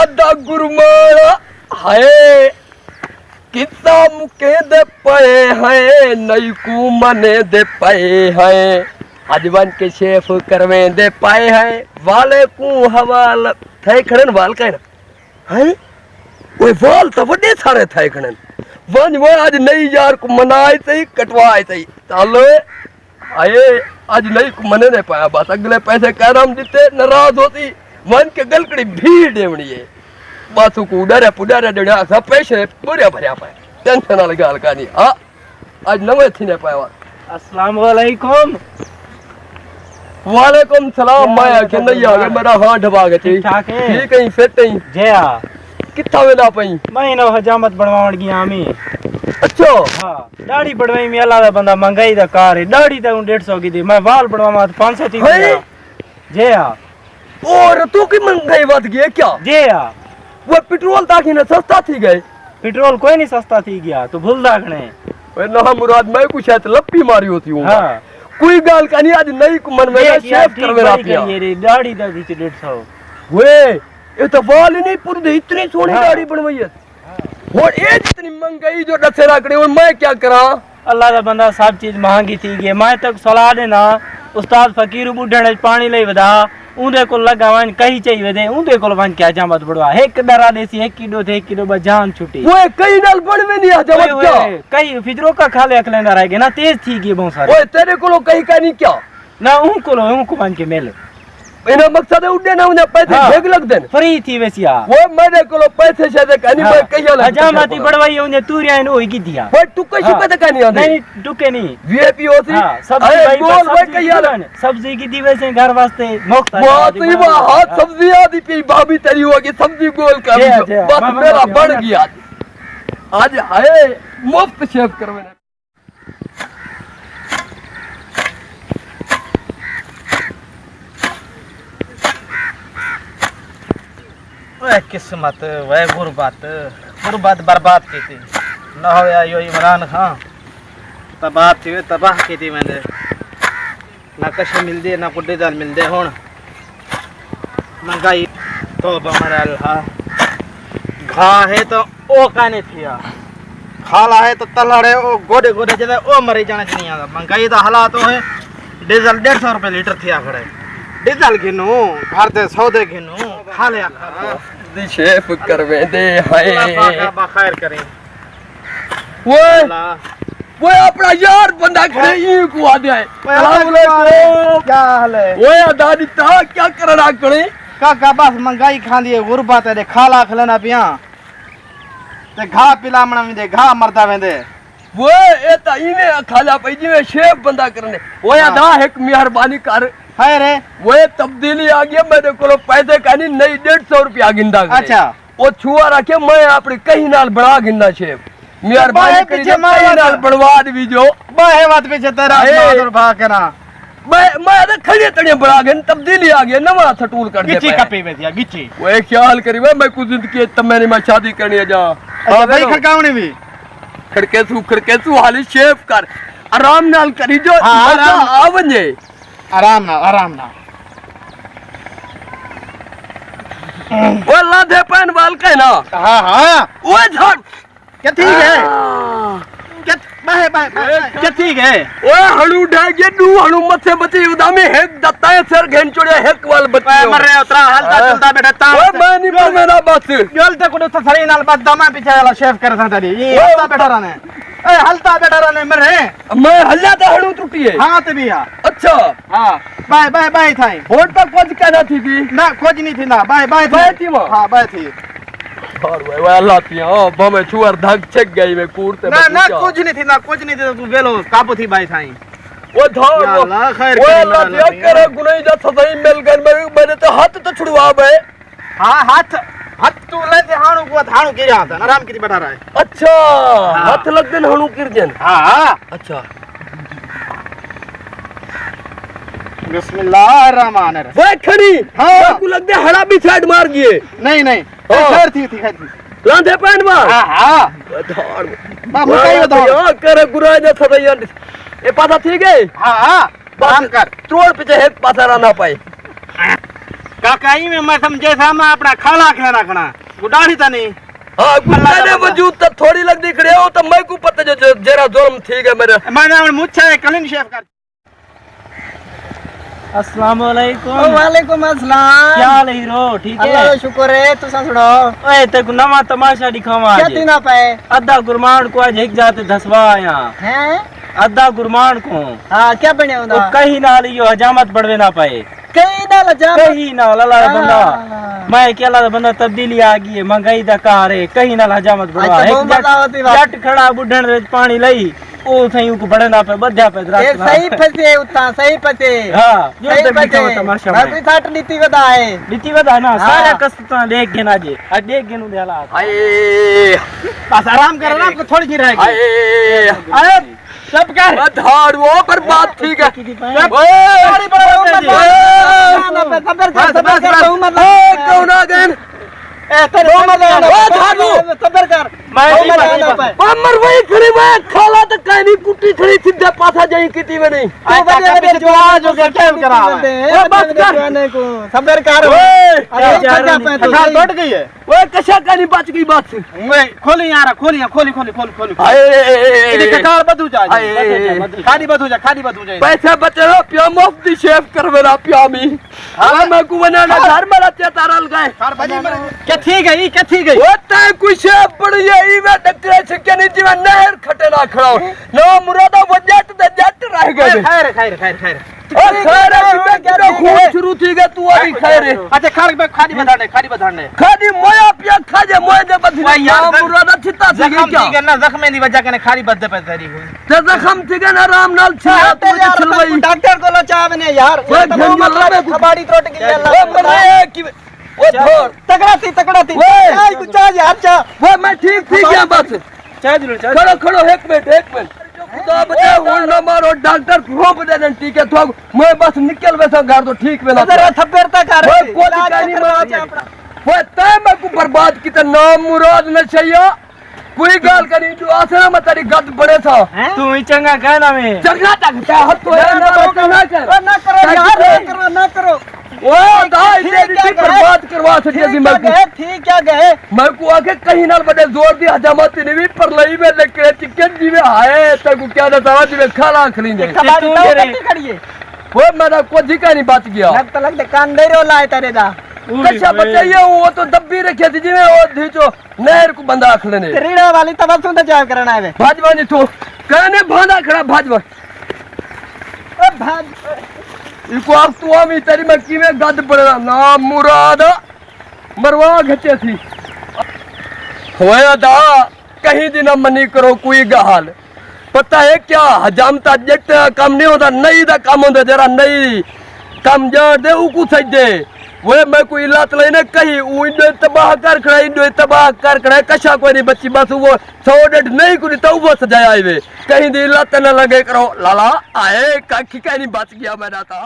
दादा गुरमाना हाय किस्सा मुके दे पाए हैं नई को मने दे पाए हैं अजवन के शेफ करवे दे पाए हैं वाले को हवाल थे खड़न वाल कहना है कोई वाल तो बड़े सारे थे खड़न वन वो आज नई यार को मनाए सही कटवाए सही चलो आए आज नई को मने नहीं पाया बस अगले पैसे कैराम जीते नाराज होती वन के गलकड़ी भीड़ देवनी है बस को उड़ारे पुड़ारे देना सब पैसे पूरे भरिया पाए टेंशन वाली गाल का नहीं हाँ आज नवे थी नहीं पाया अस्सलाम वालेकुम। वालेकुम सलाम माया के नहीं आ गए मेरा हाथ ढबा गए ठीक ठाक है ठीक है फिट नहीं जया कितना वेला पई महीनो हजामत बनवाण गया आमी अच्छा हां दाढ़ी बढ़वाई में अलावा बंदा महंगाई दा कार है दाढ़ी ता 150 की दी मैं बाल बढ़वामा 500 थी जया और तू की महंगाई बढ़ गई क्या जया वो पेट्रोल ताकि ना सस्ता थी गए पेट्रोल कोई नहीं सस्ता थी गया तो भूल दाखने वे ना मुराद मैं कुछ है लप्पी मारी होती हूं हां कोई गाल का नहीं आज नई को मन में शेफ कर मेरा पिया ये रे दाढ़ी दा दी 150 वे ये तो वाल ही नहीं पूरी इतनी सोनी दाढ़ी बनवाई है और ये जितनी महंगाई जो दशहरा करे और मैं क्या करा अल्लाह दा बंदा सब चीज महंगी थी गई मैं तक सलाह देना उस्ताद फकीर बुढ़े पानी ले वधा ऊंदे को लगावन कहीं चाहिए दे ऊंदे को वन क्या जामत बड़वा एक डरा देसी एक किलो बजान छुटी वो कहीं नाल बन में नहीं आ जामत क्या कहीं फिजरो का खाले अकलेंदा रह गए ना तेज थी गई बहुत सारे ओए तेरे को कहीं का नहीं क्या ना ऊं को वन के मेल इना मकसद है उड़े ना उन्हें पैसे भेग लग देन फ्री थी वैसिया वो मेरे को पैसे से कहीं मैं कहिया लग हजामती बड़वाई उन्हें तूरिया ने होई की दिया वो टुके शुके तो कहीं नहीं नहीं टुके नहीं वीआईपी होती सब्जी भाई बोल भाई कहिया लग सब्जी की दी वैसे घर वास्ते मुफ्त बात ही वो हाथ सब्जी आदि पी भाभी तेरी होगी सब्जी गोल कर बस मेरा बढ़ गया आज आए मुफ्त शेफ करवे वह किस्मत वह गुरबत बर्बाद की थी न हो या यो इमरान खान तबाह थी तबाह की थी मैंने ना कश मिल दे ना कुड्डे दाल मिल दे हुन महंगाई तो बमरा घा है तो ओ काने थिया खाला है तो तलड़े ओ गोडे गोडे जदे ओ मरी जाने नहीं आता महंगाई दा हालात है डीजल 150 रुपए लीटर थिया खड़े डीजल गिनू घर दे सौदे गिनू खा लिया दी शेफ करवे दे हाय खैर करें वो अपना यार बंदा खड़े ई को आ दे अस्सलाम वालेकुम क्या हाल है ओए दादी ता क्या करना खड़े काका बस महंगाई खांदी है गुरबत है खाला खलेना पिया ते घा पिलामणा में घा मरदा वेंदे वो ए ता इने खाला पई जिवे शेफ बंदा करने ओया दा एक मेहरबानी कर है रे वो तब्दीली आ गई मेरे को पैसे का नहीं 150 रुपया गिंदा अच्छा वो छुआ रखे मैं अपने कहीं नाल बड़ा गिंदा शेफ मेहरबानी करी कहीं नाल बनवा दी जो बाहे बात पीछे तेरा बहादुर भाग के ना मैं अरे खड़े तड़े बड़ा गन तब्दीली आ गई नवा सटूल कर दे गिच्ची कपी बेसिया गिच्ची वो ख्याल करी मैं कुछ जिंदगी तब मैंने मैं शादी करनी है जा हां भाई खड़कावनी भी खड़के तू हाली शेफ कर आराम नाल करी जो आवंजे आराम ना वो लाधे पैन वाल का है ना हां वो झाड़ क्या ठीक है क्या बाहे क्या ठीक है ओ हणु ढागे दू हणु मथे बची उदामी हेक दत्ता है सर घेन छोड़े हेक वाल बची मर रहे उतरा हलता चलता बेटा ता ओ मैं नहीं पर मेरा बस जलते कुछ तो सरी नाल बस दमा पीछे वाला शेफ कर था तेरी ये हलता बैठा रहने ए हलता बैठा रहने मरे मैं हल्ला तो हणु टूटी है हां ते भी अच्छा हां बाय थाई होट पर कुछ कहना थी ना खोज नहीं थी ना बाय थी वो हां बाय थी और वो अल्लाह पिया ओ बमे छुअर धक छक गई मैं कूड़ते ना कुछ नहीं थी तू वेलो काबू थी बाय थाई वो धार या अल्लाह खैर वो अल्लाह पिया करे गुनाह जा सदाई मिल गए मैंने तो हाथ तो छुड़वा बे हां हाथ तू ले दे हाणू की रहा था आराम की बैठा रहा है अच्छा हाथ लग दे हाणू किरजन हां अच्छा बिस्मिल्लाहिर्रहमानिर्रहीम वो खड़ी हां को लग दे हड़ा भी साइड मार गए नहीं खैर थी लांधे पैन मार हां धार बाबू कई बताओ यार करे गुनाह जा सदाई ए पासा ठीक है हां काम कर तोड़ पीछे एक पासा रहना पाए काकाई में मैं समझे था मैं अपना खाला खा रखना गुडाड़ी था नहीं हाँ गुस्सा ने वजूद तो थोड़ी लग दिख रहे हो तो मैं को पता जो जरा जुर्म ठीक है मेरा मैंने मुझे है क्लीन शेव कर अस्सलाम वालेकुम। वालेकुम अस्सलाम। क्या हाल है हीरो? ठीक है? अल्लाह का शुक्र है। तुसा सुनो ओए तेको नवा तमाशा दिखावा क्या आज। दिन पे अद्धा गुरमान को आज एक जाते धसवा आया हैं? अद्धा गुरमान को हां क्या बने तो होदा कहीं ना लियो हजामत बढ़वे ना पाए कहीं ना लजा कहीं ना लला हाँ। बंदा मैं अकेला बंदा तब्दीली आ गई है महंगाई दा कार है कहीं ना हजामत बढ़वा अच्छा, बहुत मजा होती बात। जट खड़ा बुढ़न रे पानी लई ओ थई को बड़े ना पे बध्या पे ए दरख्त ना। सही फसे उठा सही फसे हां जो सही ते फसे दिखावा तमाशा मैं में कोई साठ नीति बता है बीती बता ना हाँ। सारा कस्ता देख के ना जे आ देख के नु देला आए बस आराम करो ना आपको थोड़ी सी रहेगी आए अरे सब कर धाड़ वो पर बात ठीक है बड़ी सबर बस, कर बस, बस। मतलब कौन आ गए ए तेरे सबर कर मर वही खड़ी मैं खाला तो कहनी कुटी खड़ी सीधा पासा जाई किती में नहीं तू बड़े बड़े जो के खेल करा बस कर को सबर कर अरे बजा पे तो अच्छा टूट गई है वो कशा कहनी बच गई बात से ओए खोली यार खोली खोली खोली खोली खोली आए इधर ककार बदू जा आए। खाली बदू जा पैसे बचे रहो पिया मुफ्ती शेफ कर मेरा पिया मी हाँ मैं को बनाना घर में रहते तारा लगाए क्या ठीक है ये क्या ठीक है होता है कुछ शेफ बड़ी है ई में डकरे से क्या नहीं जीवन नहर खटे ना खड़ा हो ना मुरादा वजट दे जट रह गए खैर खैर खैर खैर ओ खैर है क्या खून शुरू थी गए तू अभी खैर है अच्छा खाली बधाने खाली मोया पिया खा जे मोए दे बदले ओए यार, ना मुरादा चिता से जख्म क्या ठीक है ना जख्म दी वजह कने खाली बदले पे तेरी को ते जख्म थी गए ना राम नाल छी तू चलवाई डॉक्टर को लो चावने यार वो झंझट में खबाड़ी टूट गई ओ अल्लाह मरे की ओ धोर तगड़ा थी ओए। आई कुछ आज अच्छा वो मैं ठीक थी क्या बस चाय दिलो चाय खड़ो खड़ो एक मिनट खुदा बचा हुन ना मारो डॉक्टर रोप दे देन ठीक है तो मैं बस निकल वैसा घर तो ठीक में ना जरा थप्पड़ तक कर वो कोई कहानी मार वो तय मैं को बर्बाद की तो नाम मुराद न चाहिए कोई गाल करी जो आसना में तेरी गद बड़े था तू ही चंगा कहना में जगना तक क्या हद तो है ना कर ना करो ओ दाई तेरी बर्बाद करवा सके थी मैं को ठीक क्या गए मैं को आके कहीं ना बड़े जोर दी हजामत ने भी पर लई में लेके चिकन जी में आए तक क्या ना समझ में खाला खली जाए खबाड़ी तो खड़ी है वो मेरा को जिका नहीं बच गया लग कान दे रो लाए तेरे दा कच्चा बचाइए वो तो दब्बी रखे थी जिਵੇਂ वो धीचो नहर को बंदा आखले ने रीड़ा वाली तब सुन जाव करना है भाजवा नहीं तो कहने भांदा खड़ा भाजवा ओ भाग इको अब तू आमी तेरी में कीमे गद पड़ेगा ना मुराद मरवा घचे थी होया दा कहीं दिन मनी करो कोई गहाल पता है क्या हजामता जट काम नहीं होता नहीं दा काम होता जरा नहीं काम जड़ दे उकू सज दे वो मैं कोई लात लेने कहीं वो इंडो तबाह कर खड़ा इंडो तबाह कर खड़ा कशा कोई नहीं बच्ची बस वो 100 नहीं कुछ तो वो सजाया वे कहीं दी लात न लगे करो लाला आए काकी कहीं नहीं बच गया मैंने था